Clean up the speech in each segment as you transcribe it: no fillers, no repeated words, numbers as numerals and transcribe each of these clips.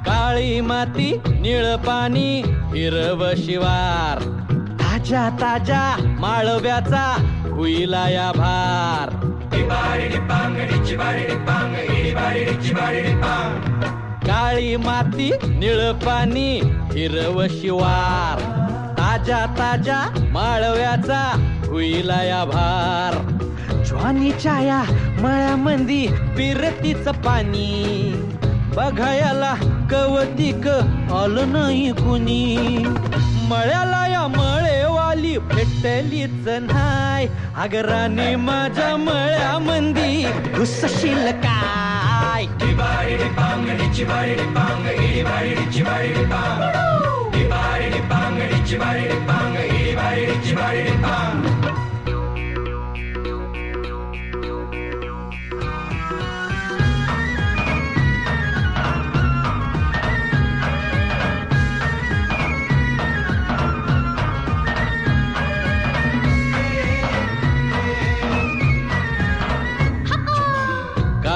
काळी माती निळ पाणी हिरव शिवार ताज्या ताज्या माळव्याचा हुईला या भार काळी माती निळ पाणी हिरव शिवार ताज्या ताज्या माळव्याचा हुईला या भार ज्वानीच्या या मळ्यामंदी पिरतीच पाणी बघायला कवतिक आलं नाही कुणी मळ्याला या मळेवाली भेटलीच नाय अगराने माझ्या मळ्यामंदी घुसशील काय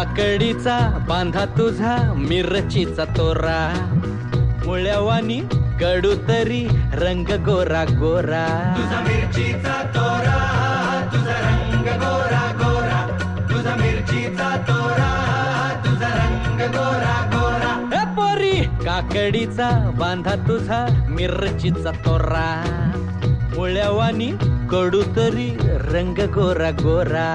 काकडीचा बांधा तुझा मिरचीचा तोरा मुळ्यावानी कडू तरी रंग गोरा गोरा तुझा मिरचीचा तोरा तुझा रंग गोरा गोरा तुझा मिरचीचा तोरा तुझा रंग गोरा गोरा ए पोरी काकडीचा बांधा तुझा मिरचीचा तोरा मुळ्यावानी कडू तरी रंग गोरा गोरा